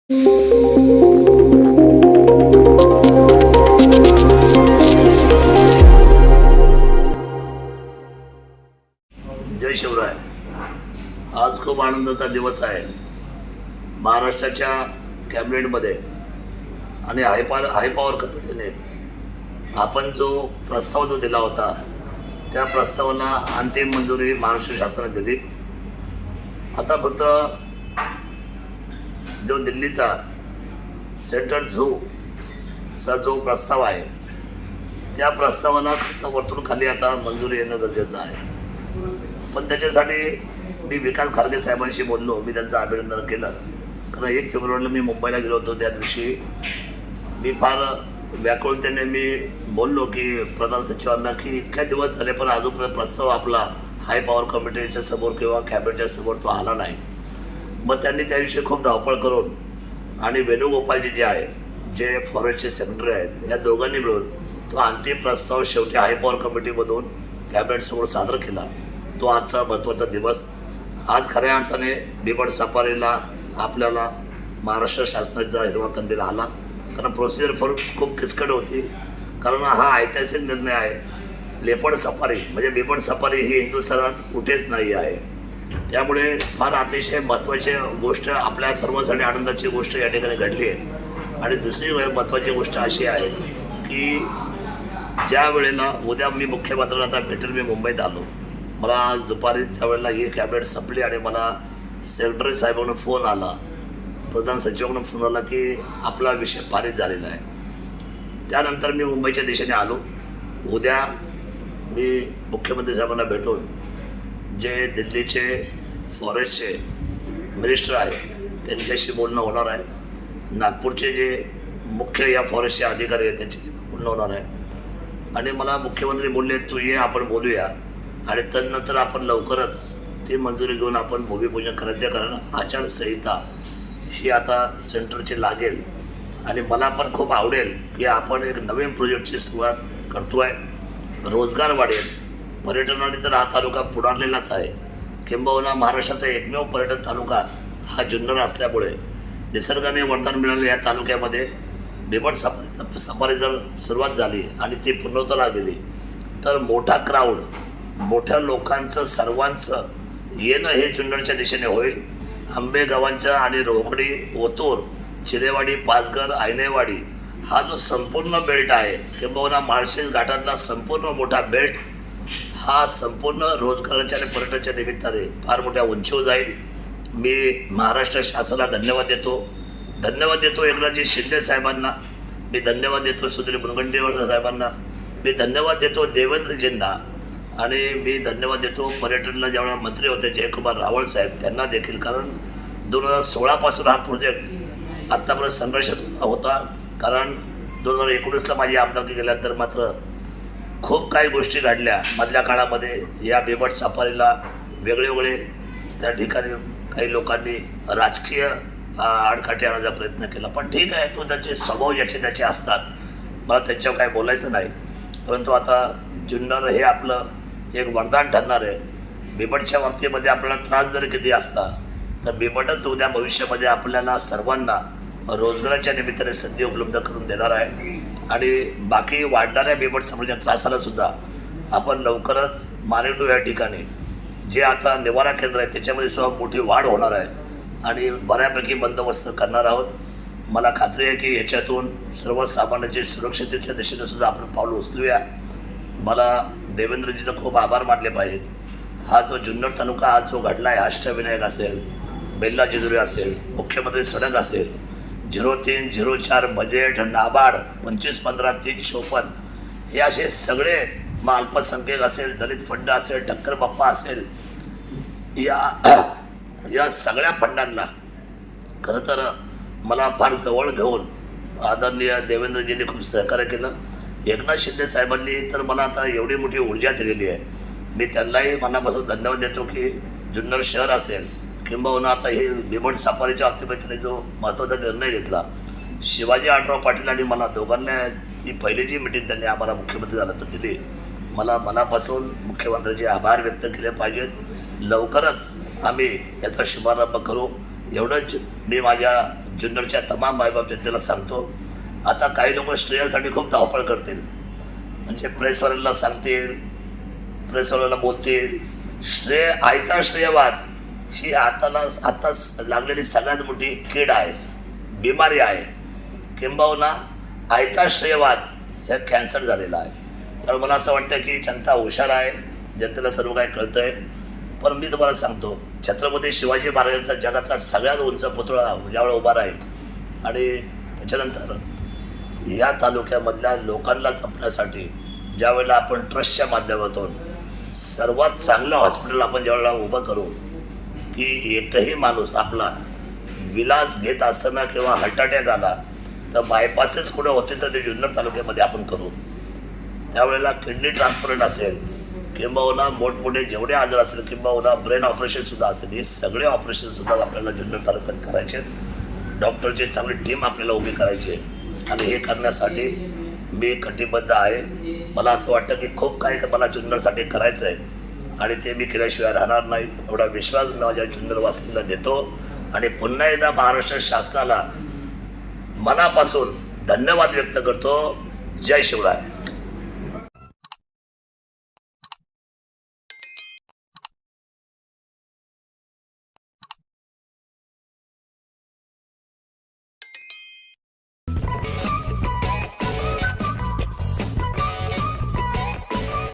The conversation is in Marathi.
जय शिवराय. आज खूप आनंदाचा दिवस आहे. महाराष्ट्राच्या कॅबिनेटमध्ये आणि हाय पॉवर कमिटीने आपण जो प्रस्ताव जो दिला होता त्या प्रस्तावाला अंतिम मंजुरी महाराष्ट्र शासनाने दिली. आता फक्त जो दिल्लीचा सेंट्रल झूचा जो प्रस्ताव आहे त्या प्रस्तावाला वरतून खाली आता मंजुरी येणं गरजेचं आहे. पण त्याच्यासाठी मी विकास खारगे साहेबांशी बोललो. मी त्यांचं अभिनंदन केलं, कारण 1 फेब्रुवारीला मी मुंबईला गेलो होतो. त्या दिवशी मी फार व्याकुळतेने मी बोललो की प्रधान सचिवांना की इतक्या दिवस झाले पण अजूनपर्यंत प्रस्ताव आपला हाय पॉवर कमिटीच्या समोर किंवा कॅबिनेटच्या समोर तो आला नाही. मग त्यांनी त्याविषयी खूप धावपळ करून आणि वेणुगोपालजी जे आहे जे फॉरेस्टचे सेक्रेटरी आहेत या दोघांनी मिळून तो अंतिम प्रस्ताव शेवटी हाय पॉवर कमिटीमधून कॅबिनेटसमोर सादर केला. तो आजचा महत्त्वाचा दिवस. आज खऱ्या अर्थाने बिबट सफारीला आपल्याला महाराष्ट्र शासनाचा हिरवा कंदील आला, कारण प्रोसिजर खूप किचकट होती. कारण हा ऐतिहासिक निर्णय आहे. लेपर्ड सफारी म्हणजे बिबट सफारी ही हिंदुस्थानात कुठेच नाही आहे. त्यामुळे फार अतिशय महत्त्वाची गोष्ट, आपल्या सर्वांसाठी आनंदाची गोष्ट या ठिकाणी घडली आहे. आणि दुसरी महत्त्वाची गोष्ट अशी आहे की ज्या वेळेला उद्या मी मुख्यमंत्र्यांना आता भेटेल, मी मुंबईत आलो. मला आज दुपारी ज्या वेळेला ही कॅबिनेट संपली आणि मला सेक्रेटरी साहेबांना फोन आला, प्रधान सचिवांना फोन आला की आपला विषय पारित झालेला आहे. त्यानंतर मी मुंबईच्या दिशेने आलो. उद्या मी मुख्यमंत्री साहेबांना भेटून जे दिल्लीचे फॉरेस्टचे मिनिस्टर आहेत त्यांच्याशी बोलणं होणार आहे. नागपूरचे जे मुख्य या फॉरेस्टचे अधिकारी आहेत त्यांच्याशी बोलणं होणार आहे. आणि मला मुख्यमंत्री बोलले तू ये, आपण बोलूया आणि त्यानंतर आपण लवकरच ती मंजुरी घेऊन आपण भूमिपूजन करायचं. कारण आचारसंहिता ही आता सेंटरची लागेल आणि मला पण खूप आवडेल की आपण एक नवीन प्रोजेक्टची सुरुवात करतो आहे. रोजगार वाढेल. पर्यटनाने तर हा तालुका पुढारलेलाच आहे. किंबहुना महाराष्ट्राचा एकमेव पर्यटन तालुका हा जुन्नर असल्यामुळे निसर्गाने वरदान मिळालं. या तालुक्यामध्ये बिबट सफारी जर सुरुवात झाली आणि ती पूर्णत्वाला गेली तर मोठा क्राऊड, मोठ्या लोकांचं सर्वांचं येणं हे जुन्नरच्या दिशेने होईल. आंबेगावांच्या आणि रोकडी, ओतूर, चिलेवाडी, पाचघर, आयनेवाडी हा जो संपूर्ण बेल्ट आहे किंबहुना माळशेज घाटातला संपूर्ण मोठा बेल्ट हा संपूर्ण रोजगाराच्या आणि पर्यटनाच्या निमित्ताने फार मोठ्या उंचीवर जाईल. मी महाराष्ट्र शासनाला धन्यवाद देतो एकनाथजी शिंदे साहेबांना, मी धन्यवाद देतो सुधीर मुनगंटीवार साहेबांना, मी धन्यवाद देतो देवेंद्रजींना आणि मी धन्यवाद देतो पर्यटनला ज्यावेळेला मंत्री होते जयकुमार रावळ साहेब त्यांना देखील. कारण 2016पासून हा प्रोजेक्ट आत्तापर्यंत संघर्षात होता. कारण 2019ला माझी आमदारकी केल्यानंतर मात्र खूप काही गोष्टी घडल्या. मधल्या काळामध्ये या बिबट सफारीला वेगळे त्या ठिकाणी काही लोकांनी राजकीय आडकाठी आणण्याचा प्रयत्न केला. पण ठीक आहे, तो त्याचे स्वभाव ज्याचे त्याचे असतात, मला त्याच्यावर काय बोलायचं नाही. परंतु आता जुन्नर हे आपलं एक वरदान ठरणार आहे. बिबटच्या बाबतीमध्ये आपल्याला त्रास जर किती असता तर बिबटच उद्या भविष्यामध्ये आपल्याला सर्वांना रोजगाराच्या निमित्ताने संधी उपलब्ध करून देणार आहे. आणि बाकी वाढणाऱ्या बिबट सफारीच्या त्रासाला सुद्धा आपण लवकरच मानेडू या ठिकाणी जे आता निवारा केंद्र आहे त्याच्यामध्ये सुद्धा मोठी वाढ होणार आहे आणि बऱ्यापैकी बंदोबस्त करणार आहोत. मला खात्री आहे की याच्यातून सर्वसामान्यांची सुरक्षिततेच्या दिशेने सुद्धा आपण पाऊल उचलूया. मला देवेंद्रजीचा खूप आभार मानले पाहिजेत. हा जो जुन्नर तालुका आज जो घडला आहे, अष्टविनायक असेल, बेल्ला जेजुरी असेल, मुख्यमंत्री सडक असेल, 0304 बजेट, नाबार्ड 2515-354 हे असे सगळे, मग अल्पसंख्याक असेल, दलित फंड असेल, टक्कर बाप्पा असेल, या सगळ्या फंडांना खरं तर मला फार जवळ घेऊन आदरणीय देवेंद्रजींनी खूप सहकार्य केलं. एकनाथ शिंदे साहेबांनी तर मला आता एवढी मोठी ऊर्जा दिलेली आहे. मी त्यांनाही मनापासून धन्यवाद देतो की जुन्नर शहर असेल किंबहुना आता हे बिबट सफारीच्या बाबतीमध्ये त्यांनी जो महत्त्वाचा निर्णय घेतला. शिवाजी आढराव पाटील आणि मला दोघांना ती पहिली जी मिटिंग त्यांनी आम्हाला मुख्यमंत्री झालं तर दिली. मला मनापासून मुख्यमंत्र्यांचे आभार व्यक्त केले पाहिजेत. लवकरच आम्ही याचा शुभारंभ करू. एवढंच मी माझ्या जुन्नरच्या तमाम मायबाप जनतेला सांगतो. आता काही लोक श्रेयासाठी खूप धावपळ करतील, म्हणजे प्रेसवाल्यांना सांगतील, प्रेसवाल्याला बोलतील. आयता श्रेयवाद ही आताच लागलेली सगळ्यात मोठी कीड आहे, बिमारी आहे. किंबहुना आयता श्रेयवाद ह्या कॅन्सर झालेला आहे. तर मला असं वाटतं की जनता हुशार आहे, जनतेला सर्व काही कळतं आहे. पण मी तुम्हाला सांगतो, छत्रपती शिवाजी महाराजांचा जगातला सगळ्यात उंच पुतळा ज्यावेळेला उभा राहील आणि त्याच्यानंतर या तालुक्यामधल्या लोकांना जपण्यासाठी ज्यावेळेला आपण ट्रस्टच्या माध्यमातून सर्वात चांगलं हॉस्पिटल आपण ज्यावेळेला उभं करू, की एकही माणूस आपला विलास घेत असताना किंवा हार्ट अटॅक आला तर बायपासेस कुठे होते तर ते जुन्नर तालुक्यामध्ये आपण करू. त्यावेळेला किडनी ट्रान्सप्लांट असेल, किंबहुना मोठमोठे जेवढे आजार असेल, किंबहुना ब्रेन ऑपरेशनसुद्धा असेल, हे सगळे ऑपरेशनसुद्धा आपल्याला जुन्नर तालुक्यात करायचे आहेत. डॉक्टरची चांगली टीम आपल्याला उभी करायची आहे आणि हे करण्यासाठी मी कटिबद्ध आहे. मला असं वाटतं की खूप काही मला जुन्नरसाठी करायचं आहे आणि ते मी केल्याशिवाय राहणार नाही, एवढा विश्वास मी माझ्या जुन्नरवासींना देतो. आणि पुन्हा एकदा महाराष्ट्र शासनाला मनापासून धन्यवाद व्यक्त करतो. जय शिवराय.